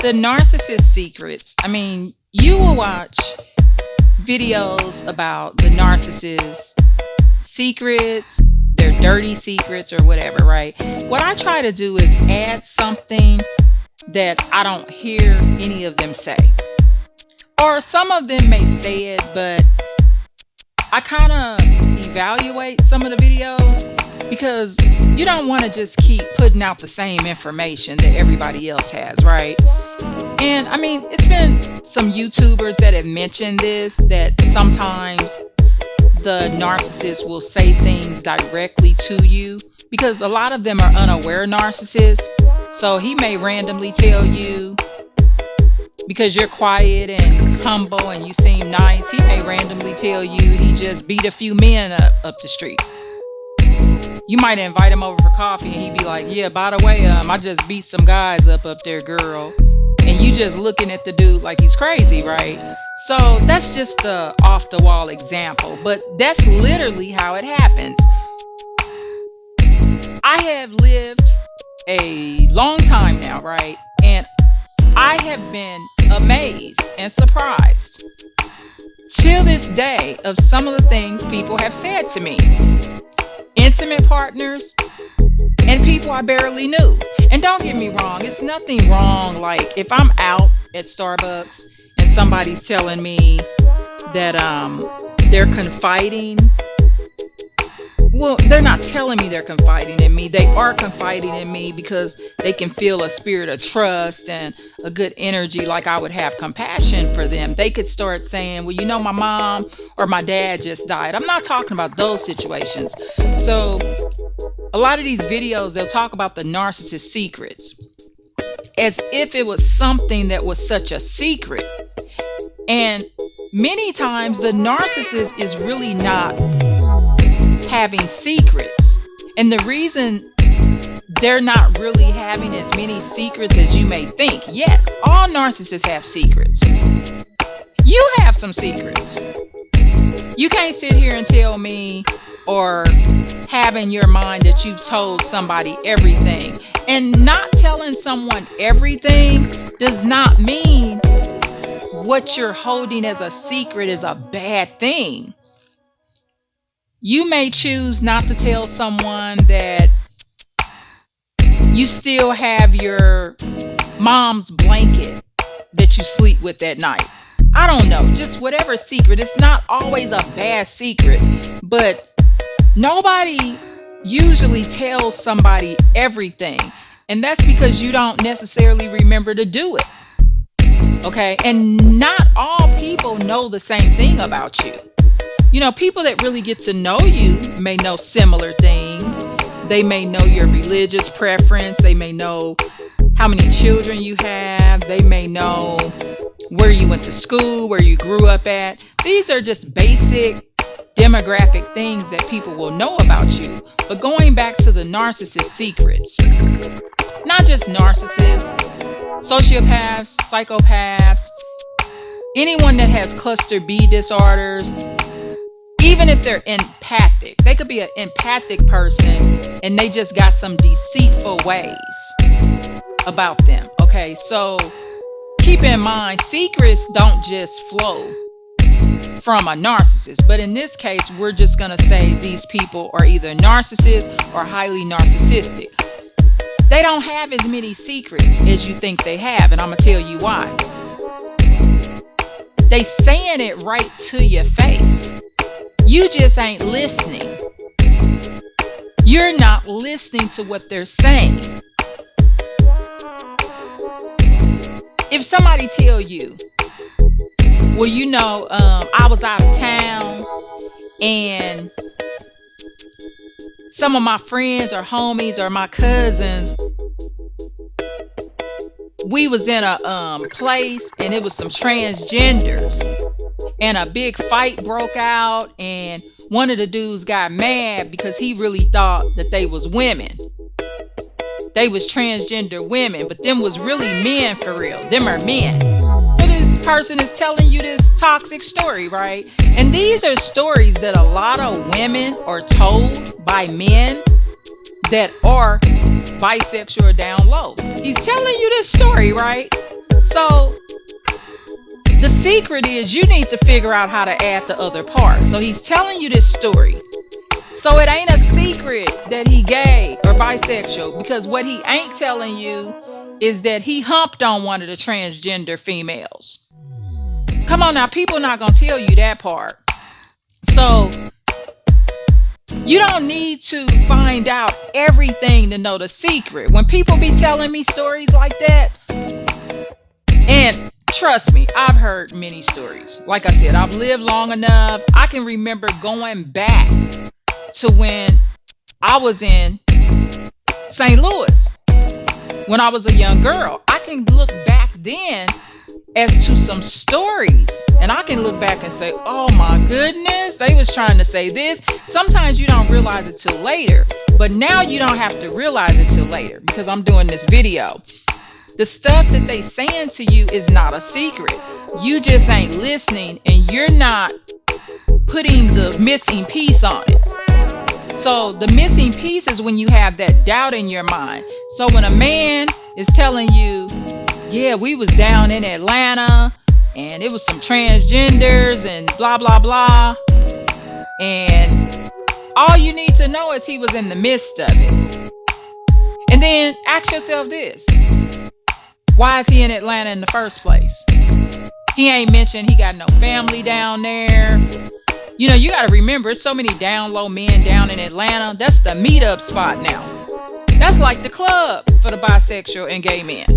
The narcissist secrets. I mean, you will watch videos about the narcissist secrets, their dirty secrets, or whatever, right? What I try to do is add something that I don't hear any of them say. Or some of them may say it, but I kind of evaluate some of the videos because you don't want to just keep putting out the same information that everybody else has, right? And I mean, it's been some YouTubers that have mentioned this, that sometimes the narcissist will say things directly to you because a lot of them are unaware narcissists. So he may randomly tell you, because you're quiet and humble and you seem nice, he may randomly tell you he just beat a few men up the street. You might invite him over for coffee and he'd be like, yeah, by the way, I just beat some guys up there, girl. And you just looking at the dude like he's crazy, right? So that's just a off the wall example, but that's literally how it happens. I have lived a long time now, right? And I have been amazed and surprised till this day of some of the things people have said to me. Intimate partners and people I barely knew. And don't get me wrong, it's nothing wrong. Like if I'm out at Starbucks and somebody's telling me that they're confiding. Well, they're not telling me they're confiding in me. They are confiding in me because they can feel a spirit of trust and a good energy, like I would have compassion for them. They could start saying, well, you know, my mom or my dad just died. I'm not talking about those situations. So a lot of these videos, they'll talk about the narcissist secrets as if it was something that was such a secret. And many times the narcissist is really not having secrets. And the reason they're not really having as many secrets as you may think. Yes, all narcissists have secrets. You have some secrets. You can't sit here and tell me or have in your mind that you've told somebody everything. And not telling someone everything does not mean what you're holding as a secret is a bad thing. You may choose not to tell someone that you still have your mom's blanket that you sleep with at night. I don't know, just whatever secret. It's not always a bad secret, but nobody usually tells somebody everything. And that's because you don't necessarily remember to do it. Okay? And not all people know the same thing about you. You know, people that really get to know you may know similar things. They may know your religious preference. They may know how many children you have. They may know where you went to school, where you grew up at. These are just basic demographic things that people will know about you. But going back to the narcissist secrets, not just narcissists, sociopaths, psychopaths, anyone that has cluster B disorders, even if they're empathic, they could be an empathic person and they just got some deceitful ways about them. Okay, so keep in mind, secrets don't just flow from a narcissist. But in this case, we're just going to say these people are either narcissists or highly narcissistic. They don't have as many secrets as you think they have, and I'm going to tell you why. They saying it right to your face. You just ain't listening. You're not listening to what they're saying. If somebody tell you, well, you know, I was out of town and some of my friends or homies or my cousins, we was in a place and it was some transgenders. And a big fight broke out, and one of the dudes got mad because he really thought that they was women. They was transgender women, but them was really men for real. Them are men. So this person is telling you this toxic story, right? And these are stories that a lot of women are told by men that are bisexual or down low. He's telling you this story, right? So the secret is you need to figure out how to add the other part. So he's telling you this story. So it ain't a secret that he gay or bisexual, because what he ain't telling you is that he humped on one of the transgender females. Come on now, people not gonna tell you that part. So you don't need to find out everything to know the secret. When people be telling me stories like that, and trust me, I've heard many stories. Like I said, I've lived long enough. I can remember going back to when I was in St. Louis, when I was a young girl. I can look back then as to some stories, and I can look back and say, oh my goodness, they was trying to say this. Sometimes you don't realize it till later, but now you don't have to realize it till later because I'm doing this video. The stuff that they saying to you is not a secret. You just ain't listening, and you're not putting the missing piece on it. So the missing piece is when you have that doubt in your mind. So when a man is telling you, yeah, we was down in Atlanta and it was some transgenders and blah, blah, blah, and all you need to know is he was in the midst of it. And then ask yourself this: why is he in Atlanta in the first place? He ain't mentioned he got no family down there. You know, you got to remember, there's so many down low men down in Atlanta. That's the meetup spot now. That's like the club for the bisexual and gay men.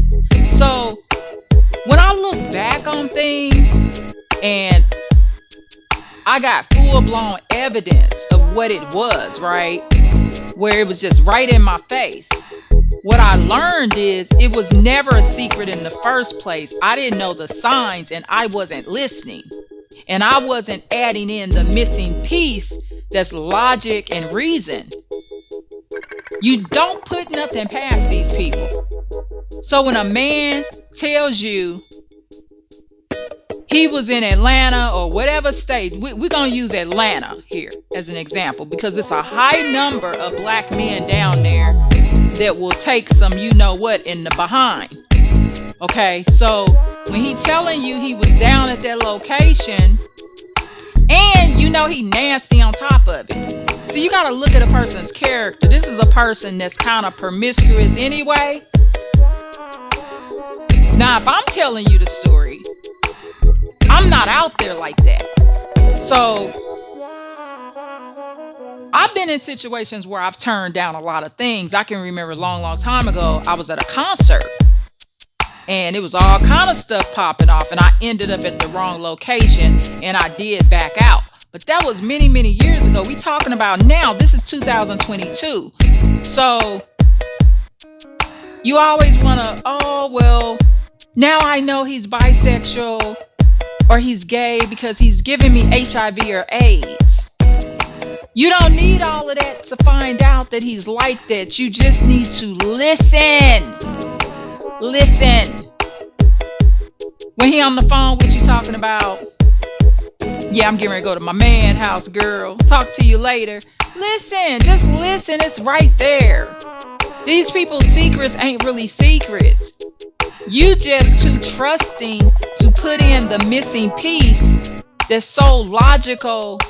So when I look back on things and I got full-blown evidence of what it was, right? Where it was just right in my face. What I learned is it was never a secret in the first place. I didn't know the signs, and I wasn't listening. And I wasn't adding in the missing piece that's logic and reason. You don't put nothing past these people. So when a man tells you he was in Atlanta or whatever state, we're going to use Atlanta here as an example because it's a high number of black men down there that will take some you know what in the behind. Okay, so when he telling you he was down at that location and you know he nasty on top of it. So you got to look at a person's character. This is a person that's kind of promiscuous anyway. Now, if I'm telling you the story, I'm not out there like that. So I've been in situations where I've turned down a lot of things. I can remember a long, long time ago, I was at a concert and it was all kind of stuff popping off and I ended up at the wrong location and I did back out. But that was many, many years ago. We talking about now, this is 2022. So you always want to, oh, well, now I know he's bisexual or he's gay because he's giving me HIV or AIDS. You don't need all of that to find out that he's like that. You just need to listen. Listen. When he on the phone with you talking about, yeah, I'm getting ready to go to my man house, girl. Talk to you later. Listen, just listen. It's right there. These people's secrets ain't really secrets. You just too trusting to put in the missing piece that's so logical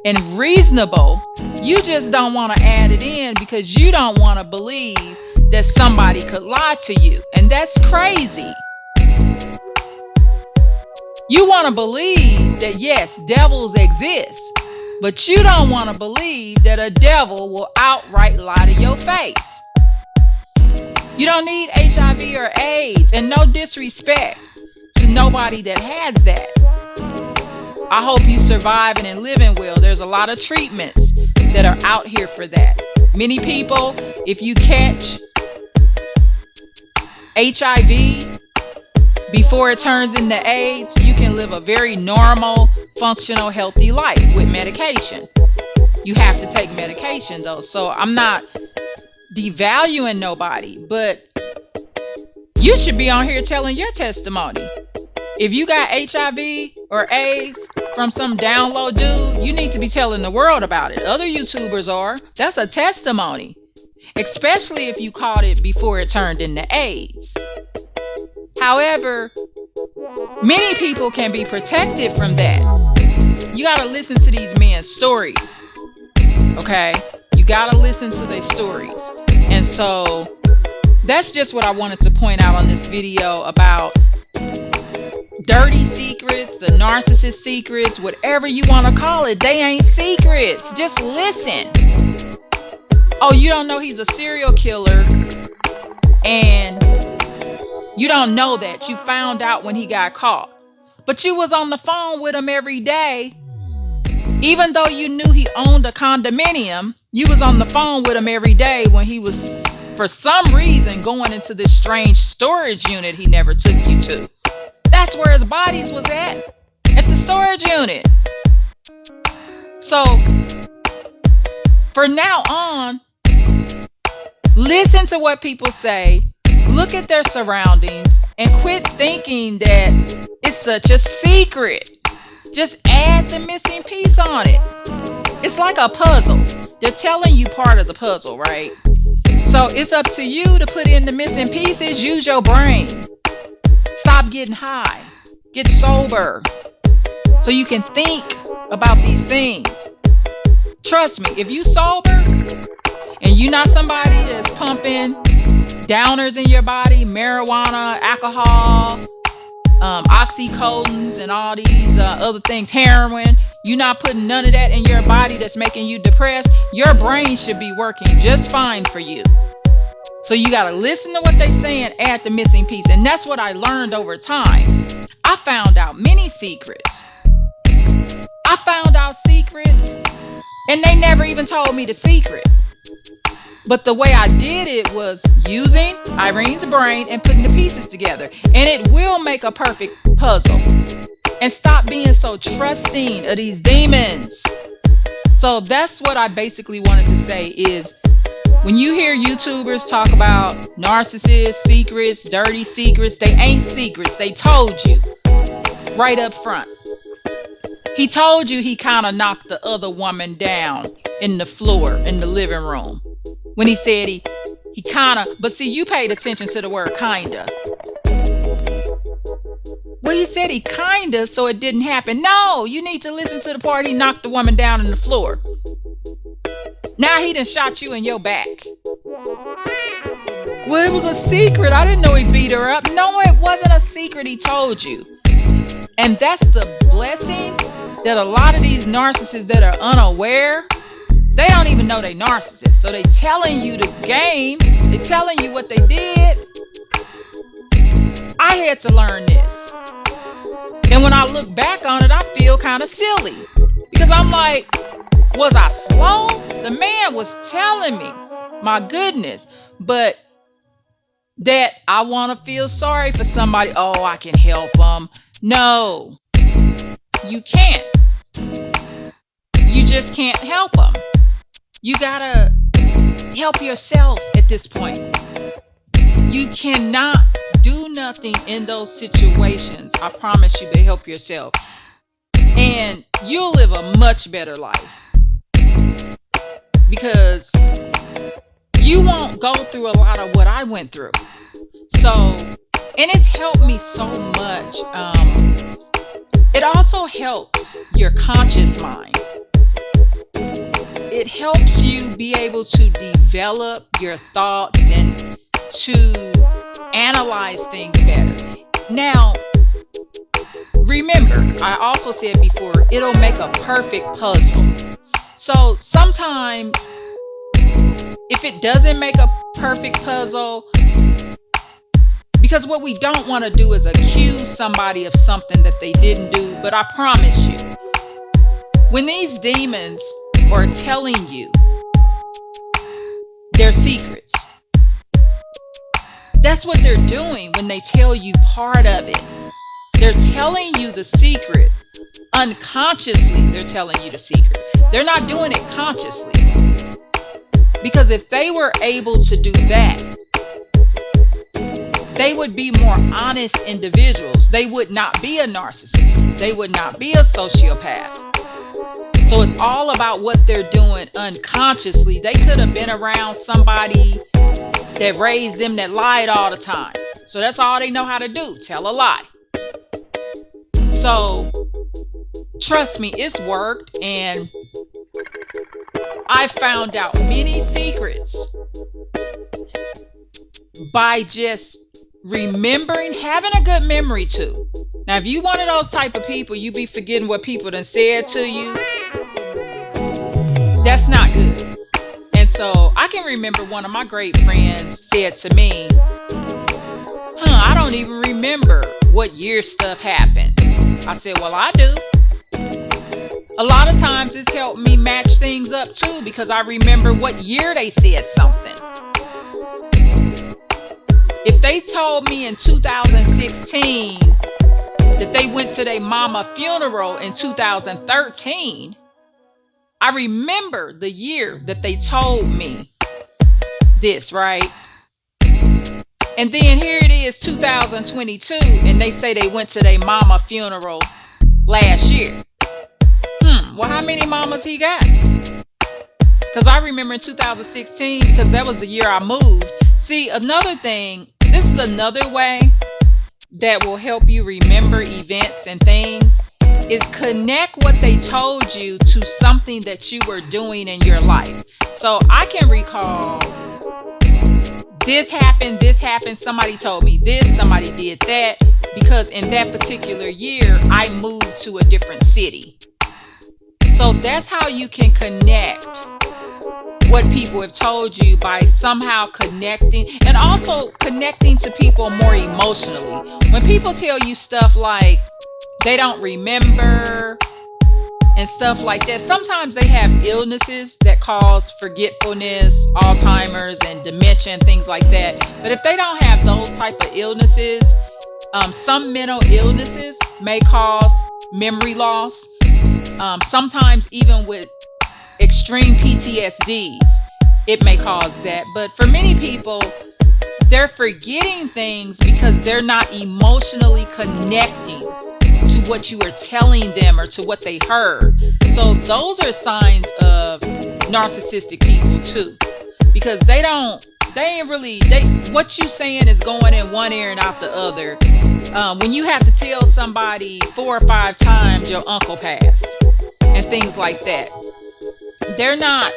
and reasonable. You just don't want to add it in because you don't want to believe that somebody could lie to you. And that's crazy. You want to believe that, yes, devils exist, but you don't want to believe that a devil will outright lie to your face. You don't need HIV or AIDS, and no disrespect to nobody that has that. I hope you surviving and living well. There's a lot of treatments that are out here for that. Many people, if you catch HIV before it turns into AIDS, you can live a very normal, functional, healthy life with medication. You have to take medication though. So I'm not devaluing nobody, but you should be on here telling your testimony. If you got HIV or AIDS from some down low dude, you need to be telling the world about it. Other YouTubers are. That's a testimony, especially if you caught it before it turned into AIDS. However, many people can be protected from that. You got to listen to these men's stories. Okay? You got to listen to their stories. And so that's just what I wanted to point out on this video about dirty secrets, the narcissist secrets, whatever you want to call it. They ain't secrets. Just listen. Oh, you don't know he's a serial killer, and you don't know that. You found out when he got caught. But you was on the phone with him every day. Even though you knew he owned a condominium, you was on the phone with him every day when he was, for some reason, going into this strange storage unit he never took you to. That's where his bodies was at the storage unit. So, for now on, listen to what people say, look at their surroundings, and quit thinking that it's such a secret. Just add the missing piece on it. It's like a puzzle. They're telling you part of the puzzle, right? So it's up to you to put in the missing pieces. Use your brain. Stop getting high. Get sober so you can think about these things. Trust me, if you sober and you're not somebody that's pumping downers in your body, marijuana, alcohol, oxycodons, and all these other things, heroin, you're not putting none of that in your body that's making you depressed, your brain should be working just fine for you. So you got to listen to what they say and add the missing piece. And that's what I learned over time. I found out many secrets. I found out secrets and they never even told me the secret. But the way I did it was using Irene's brain and putting the pieces together. And it will make a perfect puzzle. And stop being so trusting of these demons. So that's what I basically wanted to say is, when you hear YouTubers talk about narcissists, secrets, dirty secrets, they ain't secrets. They told you right up front. He told you he kind of knocked the other woman down in the floor in the living room. When he said he kind of, but see, you paid attention to the word kinda. Well, he said he kinda, so it didn't happen. No, you need to listen to the part he knocked the woman down in the floor. Now he done shot you in your back. Well, it was a secret. I didn't know he beat her up. No, it wasn't a secret. He told you. And that's the blessing that a lot of these narcissists that are unaware, they don't even know they narcissists. So they telling you the game. They telling you what they did. I had to learn this. And when I look back on it, I feel kind of silly. Because I'm like, was I slow? The man was telling me, my goodness, but that I want to feel sorry for somebody. Oh, I can help them. No, you can't. You just can't help them. You gotta help yourself at this point. You cannot do nothing in those situations. I promise you to help yourself. And you'll live a much better life. Because you won't go through a lot of what I went through. So, and it's helped me so much. It also helps your conscious mind. It helps you be able to develop your thoughts and to analyze things better. Now, remember, I also said before, it'll make a perfect puzzle. So sometimes, if it doesn't make a perfect puzzle, because what we don't want to do is accuse somebody of something that they didn't do. But I promise you, when these demons are telling you their secrets, that's what they're doing when they tell you part of it. They're telling you the secret. Unconsciously, they're telling you the secret. They're not doing it consciously. Because if they were able to do that, they would be more honest individuals. They would not be a narcissist. They would not be a sociopath. So it's all about what they're doing unconsciously. They could have been around somebody that raised them that lied all the time. So that's all they know how to do, tell a lie. So trust me, it's worked, and I found out many secrets by just remembering, having a good memory too. Now, if you one of those type of people, you be forgetting what people done said to you, that's not good. And so I can remember one of my great friends said to me, I don't even remember what year stuff happened. I said, well, I do. A lot of times it's helped me match things up too, because I remember what year they said something. If they told me in 2016 that they went to their mama funeral in 2013, I remember the year that they told me this, right? And then here it is, 2022, and they say they went to their mama funeral last year. Well, how many mamas he got? Because I remember in 2016, because that was the year I moved. See, another thing, this is another way that will help you remember events and things, is connect what they told you to something that you were doing in your life. So I can recall, this happened, somebody told me this, somebody did that, because in that particular year, I moved to a different city. So that's how you can connect what people have told you, by somehow connecting, and also connecting to people more emotionally. When people tell you stuff like they don't remember and stuff like that, sometimes they have illnesses that cause forgetfulness, Alzheimer's and dementia and things like that. But if they don't have those type of illnesses, some mental illnesses may cause memory loss. Sometimes even with extreme PTSDs, it may cause that. But for many people, they're forgetting things because they're not emotionally connecting to what you were telling them or to what they heard. So those are signs of narcissistic people too, because what you saying is going in one ear and out the other. When you have to tell somebody 4 or 5 times your uncle passed and things like that, they're not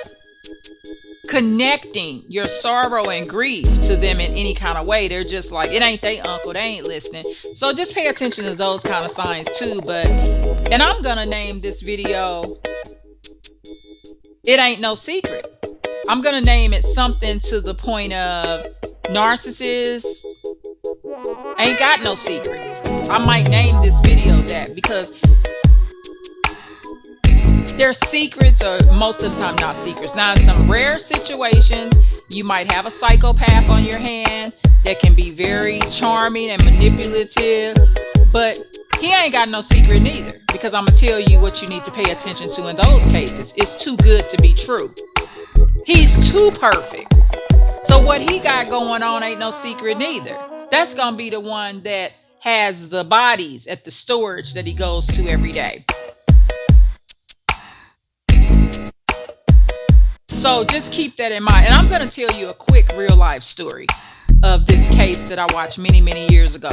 connecting your sorrow and grief to them in any kind of way. They're just like, it ain't they uncle, they ain't listening. So just pay attention to those kind of signs too. And I'm gonna name this video, It Ain't No Secret. I'm gonna name it something to the point of, narcissists ain't got no secrets. I might name this video that, because their secrets are most of the time not secrets. Now, in some rare situations, you might have a psychopath on your hand that can be very charming and manipulative, but he ain't got no secret neither, because I'm gonna tell you what you need to pay attention to in those cases. It's too good to be true. He's too perfect. So what he got going on ain't no secret neither. That's gonna be the one that has the bodies at the storage that he goes to every day. So just keep that in mind. And I'm going to tell you a quick real life story of this case that I watched many, many years ago.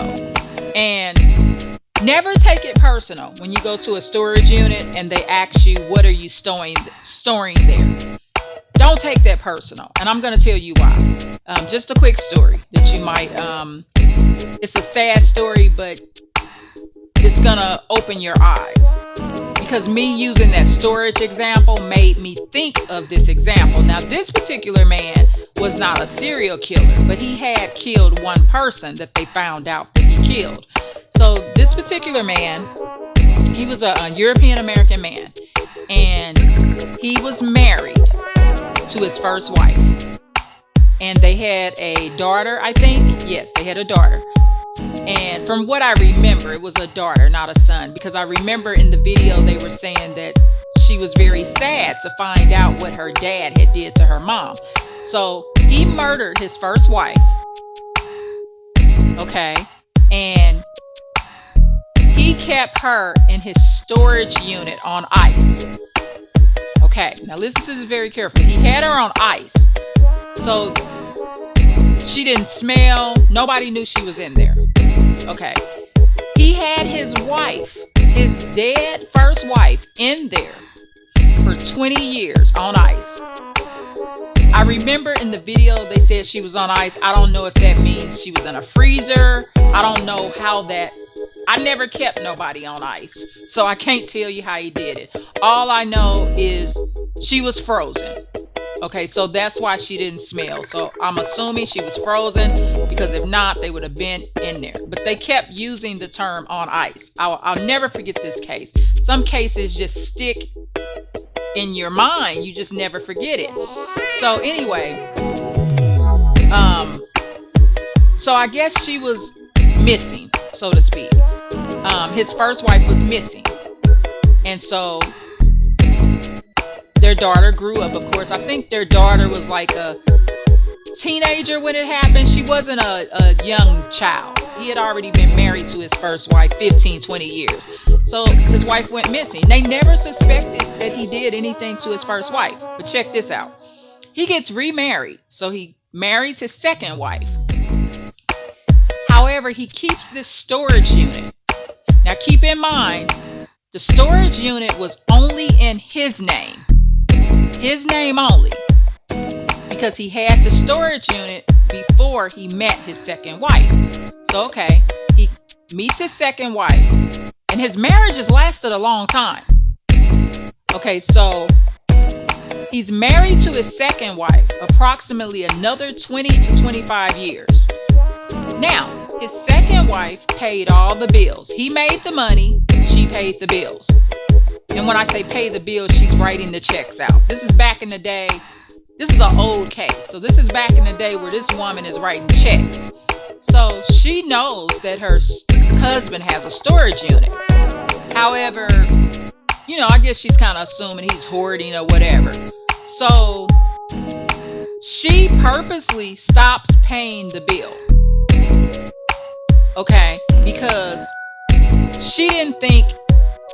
And never take it personal when you go to a storage unit and they ask you, what are you storing there? Don't take that personal. And I'm going to tell you why. Just a quick story that you might, it's a sad story, but it's going to open your eyes. Because me using that storage example made me think of this example. Now, this particular man was not a serial killer, but he had killed one person that they found out that he killed. So this particular man, he was a European American man, and he was married to his first wife. And they had a daughter, I think. Yes, they had a daughter. And from what I remember, it was a daughter, not a son, because I remember in the video they were saying that she was very sad to find out what her dad had did to her mom. So he murdered his first wife. Okay. And he kept her in his storage unit on ice. Okay. Now listen to this very carefully. He had her on ice. So She didn't smell. Nobody knew she was in there. Okay. He had his wife, his dead first wife, in there for 20 years on ice. I remember in the video they said she was on ice. I don't know if that means she was in a freezer. I don't know how that. I never kept nobody on ice, so I can't tell you how he did it. All I know is she was frozen. Okay, so that's why she didn't smell. So I'm assuming she was frozen, because if not, they would have been in there. But they kept using the term on ice. I'll never forget this case. Some cases just stick in your mind. You just never forget it. So anyway, so I guess she was missing, so to speak. His first wife was missing. And so their daughter grew up, of course. I think their daughter was like a teenager when it happened. She wasn't a young child. He had already been married to his first wife 15, 20 years. So his wife went missing. They never suspected that he did anything to his first wife. But check this out. He gets remarried. So he marries his second wife. However, he keeps this storage unit. Now keep in mind, the storage unit was only in his name. His name only. Because he had the storage unit before he met his second wife. So okay, he meets his second wife. And his marriage has lasted a long time. Okay, so he's married to his second wife approximately another 20 to 25 years. Now, his second wife paid all the bills. He made the money, she paid the bills. And when I say pay the bills, she's writing the checks out. This is back in the day. This is an old case. So this is back in the day where this woman is writing checks. So she knows that her husband has a storage unit. However, I guess she's kind of assuming he's hoarding or whatever. So she purposely stops paying the bill. Okay, because she didn't think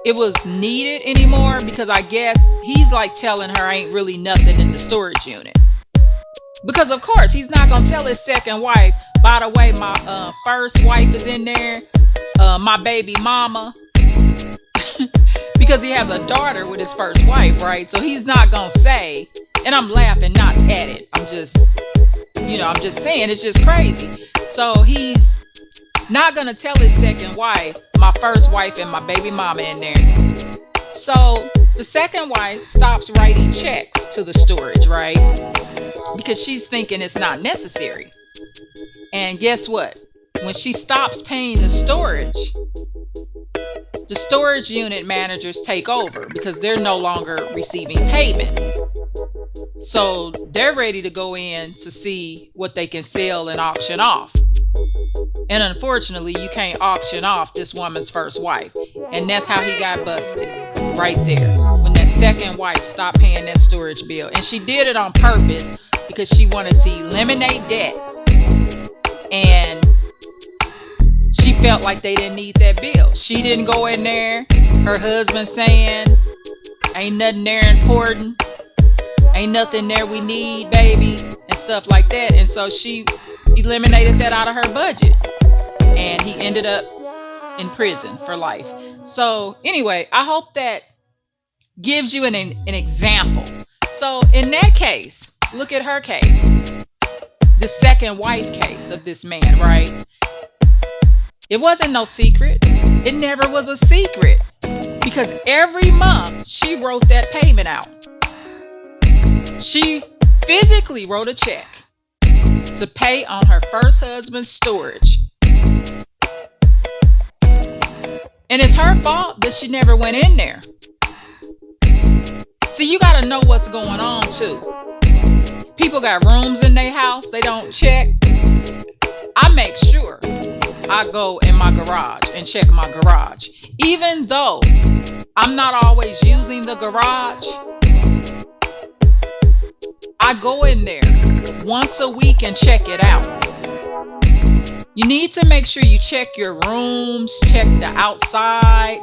it was needed anymore, because I guess he's like telling her ain't really nothing in the storage unit. Because of course he's not gonna tell his second wife, by the way, my first wife is in there, my baby mama, because he has a daughter with his first wife, right? So he's not gonna say, and I'm laughing not at it, I'm just saying, it's just crazy. So he's not gonna tell his second wife, my first wife and my baby mama in there. So the second wife stops writing checks to the storage, right? Because she's thinking it's not necessary. And guess what? When she stops paying the storage unit managers take over, because they're no longer receiving payment. So they're ready to go in to see what they can sell and auction off. And unfortunately, you can't auction off this woman's first wife. And that's how he got busted, right there. When that second wife stopped paying that storage bill. And she did it on purpose because she wanted to eliminate debt. And she felt like they didn't need that bill. She didn't go in there. Her husband saying, ain't nothing there important. Ain't nothing there we need, baby. And stuff like that. And so she eliminated that out of her budget. And he ended up in prison for life. So anyway, I hope that gives you an example. So in that case, look at her case. The second wife case of this man, right? It wasn't no secret. It never was a secret. Because every month she wrote that payment out. She physically wrote a check to pay on her first husband's storage. And it's her fault that she never went in there. See, you got to know what's going on too. People got rooms in their house they don't check. I make sure I go in my garage and check my garage. Even though I'm not always using the garage, I go in there once a week and check it out. You need to make sure you check your rooms, check the outside.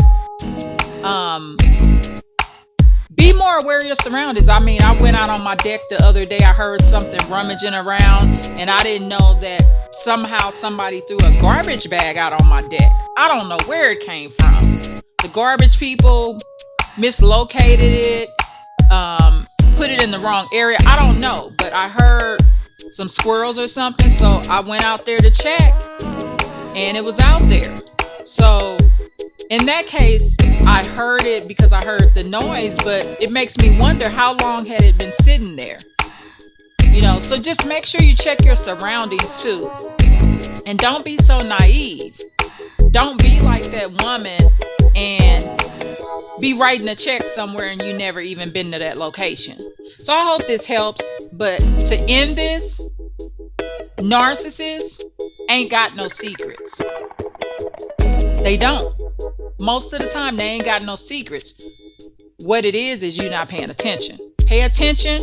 Be more aware of your surroundings. I mean, I went out on my deck the other day. I heard something rummaging around, and I didn't know that somehow somebody threw a garbage bag out on my deck. I don't know where it came from. The garbage people mislocated it, put it in the wrong area. I don't know, but I heard some squirrels or something, so I went out there to check, and it was out there. So in that case, I heard it because I heard the noise, but it makes me wonder how long had it been sitting there. So just make sure you check your surroundings too. And don't be so naive. Don't be like that woman and be writing a check somewhere and you never even been to that location. So I hope this helps. But to end this, narcissists ain't got no secrets. They don't. Most of the time, they ain't got no secrets. What it is you're not paying attention. Pay attention.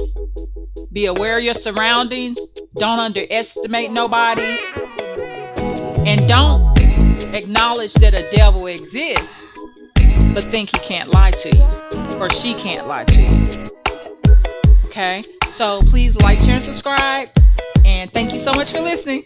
Be aware of your surroundings. Don't underestimate nobody. And don't acknowledge that a devil exists, but think he can't lie to you or she can't lie to you. Okay? So please like, share, and subscribe. And thank you so much for listening.